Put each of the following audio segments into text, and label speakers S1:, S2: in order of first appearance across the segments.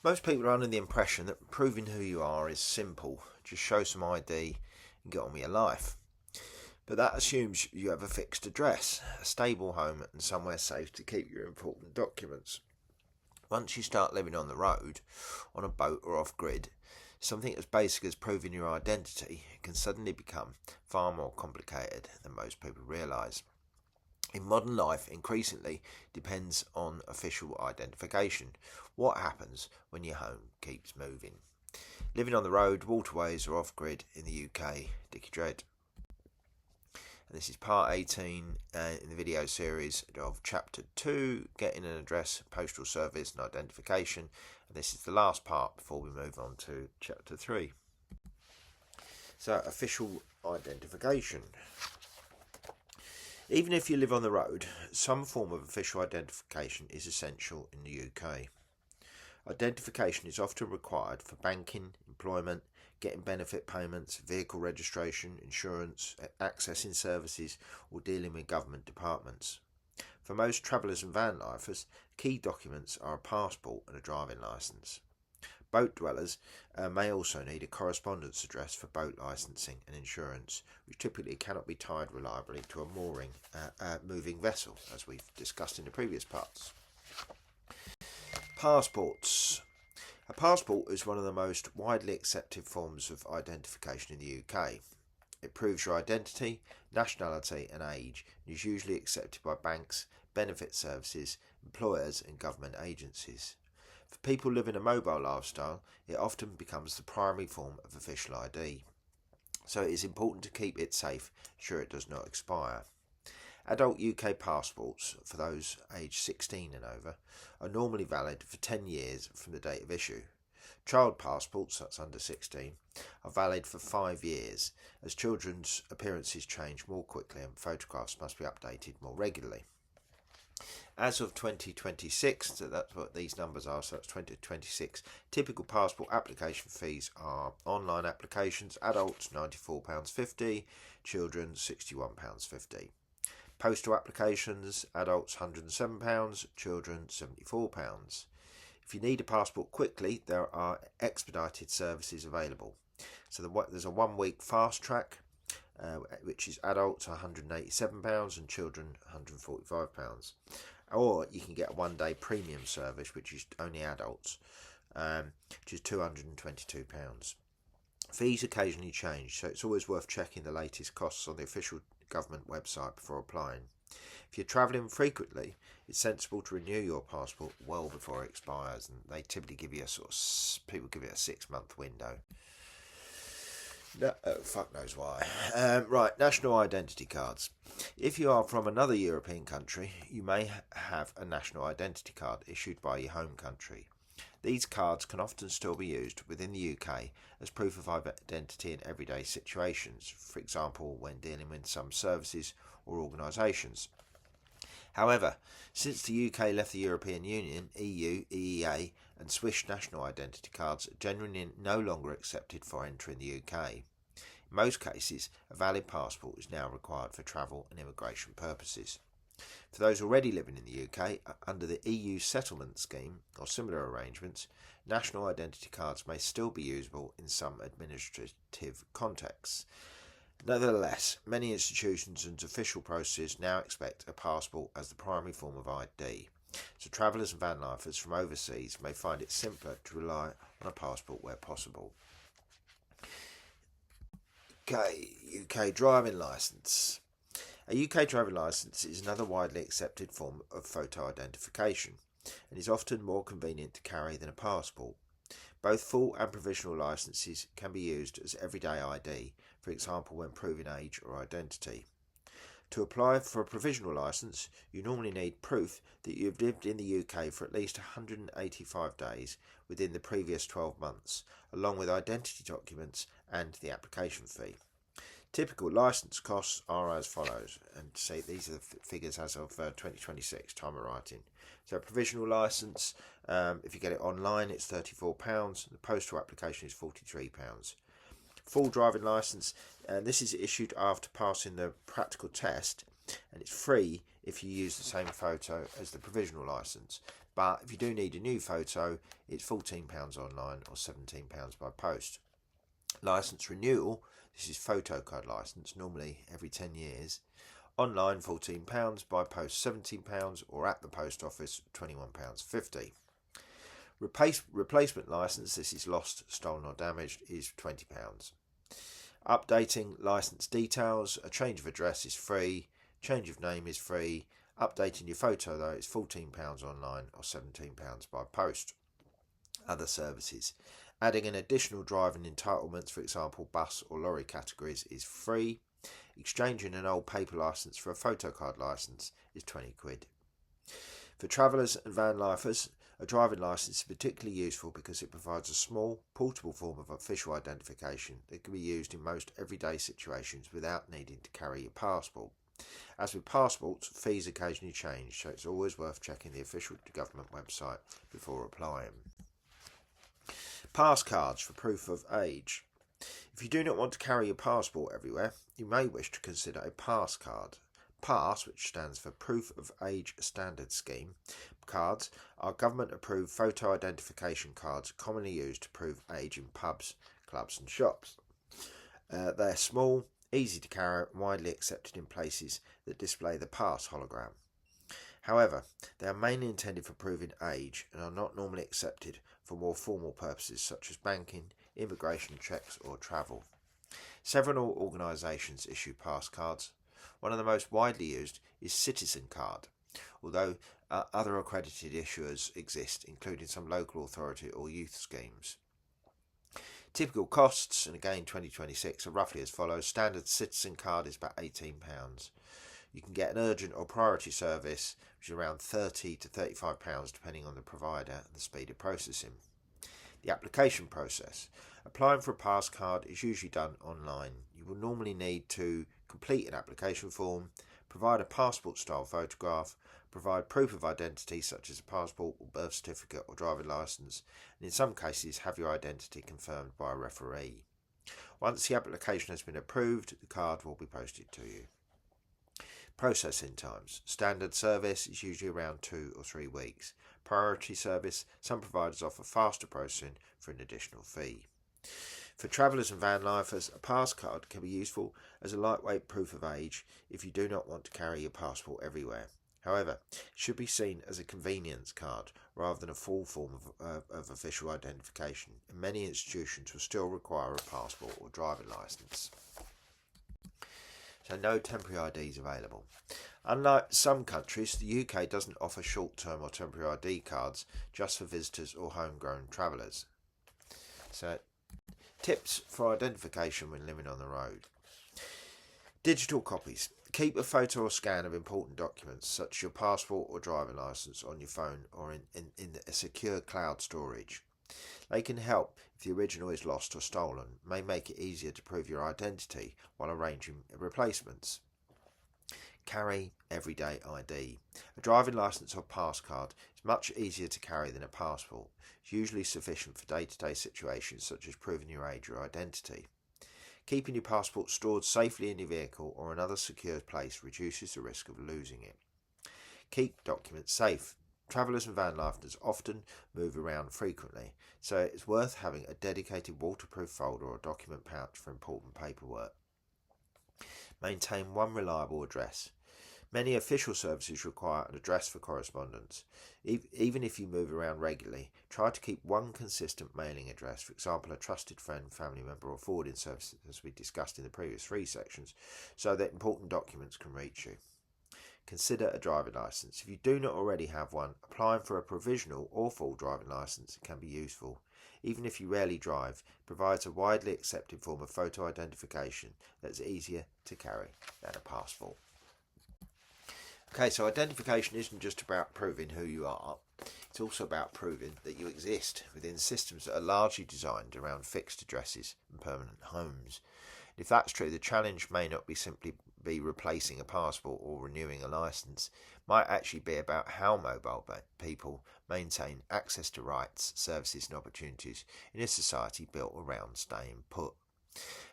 S1: Most people are under the impression that proving who you are is simple. Just show some ID and get on with your life. But that assumes you have a fixed address, a stable home and somewhere safe to keep your important documents. Once you start living on the road, on a boat or off-grid, something as basic as proving your identity can suddenly become far more complicated than most people realise. In modern life, increasingly depends on official identification. What happens when your home keeps moving? Living on the road, waterways or off-grid in the UK, Dickie Dread. And this is part 18 in the video series of chapter 2, Getting an Address, Postal Service and Identification. And this is the last part before we move on to chapter 3. So, official identification. Even if you live on the road, some form of official identification is essential in the UK. Identification is often required for banking, employment, getting benefit payments, vehicle registration, insurance, accessing services, or dealing with government departments. For most travellers and van lifers, key documents are a passport and a driving licence. Boat dwellers may also need a correspondence address for boat licensing and insurance, which typically cannot be tied reliably to a moving vessel, as we've discussed in the previous parts. Passports. A passport is one of the most widely accepted forms of identification in the UK. It proves your identity, nationality and age, and is usually accepted by banks, benefit services, employers and government agencies. For people living a mobile lifestyle, it often becomes the primary form of official ID. So it is important to keep it safe, ensure it does not expire. Adult UK passports, for those aged 16 and over, are normally valid for 10 years from the date of issue. Child passports, that's under 16, are valid for 5 years, as children's appearances change more quickly and photographs must be updated more regularly. As of 2026, so that's what these numbers are, so that's 2026, typical passport application fees are online applications, adults £94.50, children £61.50. Postal applications, adults £107, children £74. If you need a passport quickly, there are expedited services available. So there's a 1 week fast track, which is adults £187 and children £145. Or you can get a 1 day premium service, which is only adults, which is £222. Fees occasionally change, so it's always worth checking the latest costs on the official government website before applying. If you're travelling frequently, it's sensible to renew your passport well before it expires, and they typically give you people give it a 6-month window. No, fuck knows why. Right, national identity cards. If you are from another European country, you may have a national identity card issued by your home country. These cards can often still be used within the UK as proof of identity in everyday situations, for example when dealing with some services or organisations. However, since the UK left the European Union, EU, EEA and Swiss national identity cards are generally no longer accepted for entering the UK. In most cases, a valid passport is now required for travel and immigration purposes. For those already living in the UK, under the EU settlement scheme or similar arrangements, national identity cards may still be usable in some administrative contexts. Nevertheless, many institutions and official processes now expect a passport as the primary form of ID, so travellers and van lifers from overseas may find it simpler to rely on a passport where possible. UK driving licence. A UK driving licence is another widely accepted form of photo identification and is often more convenient to carry than a passport. Both full and provisional licences can be used as everyday ID, for example when proving age or identity. To apply for a provisional licence, you normally need proof that you have lived in the UK for at least 185 days within the previous 12 months, along with identity documents and the application fee. Typical licence costs are as follows, and see these are the figures as of 2026, time of writing. So a provisional licence, if you get it online, it's £34, the postal application is £43. Full driving licence, and this is issued after passing the practical test, and it's free if you use the same photo as the provisional licence. but if you do need a new photo, it's £14 online or £17 by post. Licence renewal, this is photo card licence, normally every 10 years. Online £14, by post £17, or at the post office £21.50. Replacement licence, this is lost, stolen or damaged, is £20. Updating licence details, a change of address is free, change of name is free. Updating your photo though is £14 online or £17 by post. Other services. Adding an additional driving entitlements, for example bus or lorry categories, is free. Exchanging an old paper licence for a photocard licence is £20. For travellers and van lifers, a driving licence is particularly useful because it provides a small, portable form of official identification that can be used in most everyday situations without needing to carry your passport. As with passports, fees occasionally change, so it's always worth checking the official government website before applying. Pass cards for proof of age. If you do not want to carry your passport everywhere, you may wish to consider a pass card. PASS, which stands for Proof of Age Standard Scheme, cards are government-approved photo identification cards commonly used to prove age in pubs, clubs and shops. They're small, easy to carry, and widely accepted in places that display the pass hologram. However, they are mainly intended for proving age and are not normally accepted for more formal purposes such as banking, immigration checks or travel. Several organisations issue pass cards. One of the most widely used is Citizen Card, although other accredited issuers exist, including some local authority or youth schemes. Typical costs, and again 2026, are roughly as follows. Standard Citizen Card is about £18. You can get an urgent or priority service, which is around £30 to £35 depending on the provider and the speed of processing. The application process. Applying for a pass card is usually done online. You will normally need to complete an application form, provide a passport style photograph, provide proof of identity such as a passport or birth certificate or driving licence, and in some cases have your identity confirmed by a referee. Once the application has been approved, the card will be posted to you. Processing times. Standard service is usually around 2 or 3 weeks. Priority service, some providers offer faster processing for an additional fee. For travellers and van lifers, a pass card can be useful as a lightweight proof of age if you do not want to carry your passport everywhere. However, it should be seen as a convenience card rather than a full form of official identification, and many institutions will still require a passport or driving licence. So no temporary IDs available. Unlike some countries, the UK doesn't offer short-term or temporary ID cards just for visitors or homegrown travellers. So, tips for identification when living on the road. Digital copies. Keep a photo or scan of important documents such as your passport or driving licence on your phone or in a secure cloud storage. They can help if the original is lost or stolen, may make it easier to prove your identity while arranging replacements. Carry everyday ID. A driving licence or pass card is much easier to carry than a passport. It's usually sufficient for day-to-day situations such as proving your age or identity. Keeping your passport stored safely in your vehicle or another secure place reduces the risk of losing it. Keep documents safe. Travellers and van lifers often move around frequently, so it's worth having a dedicated waterproof folder or document pouch for important paperwork. Maintain one reliable address. Many official services require an address for correspondence. Even if you move around regularly, try to keep one consistent mailing address, for example a trusted friend, family member or forwarding service, as we discussed in the previous 3 sections, so that important documents can reach you. Consider a driving licence. If you do not already have one, applying for a provisional or full driving licence can be useful. Even if you rarely drive, it provides a widely accepted form of photo identification that's easier to carry than a passport. Okay, so identification isn't just about proving who you are, it's also about proving that you exist within systems that are largely designed around fixed addresses and permanent homes. If that's true, the challenge may not be simply replacing a passport or renewing a licence. It might actually be about how mobile people maintain access to rights, services and opportunities in a society built around staying put.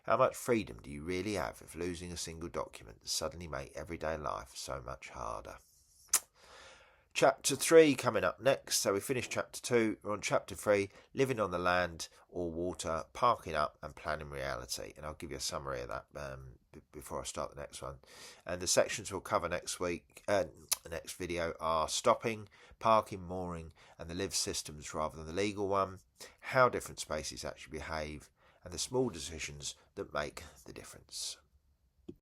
S1: How much freedom do you really have if losing a single document suddenly make everyday life so much harder? Chapter 3 coming up next. So we finished Chapter 2. We're on Chapter 3, living on the land or water, parking up and planning reality. And I'll give you a summary of that before I start the next one. And the sections we'll cover next week, the next video, are stopping, parking, mooring, and the live systems rather than the legal one, how different spaces actually behave, and the small decisions that make the difference.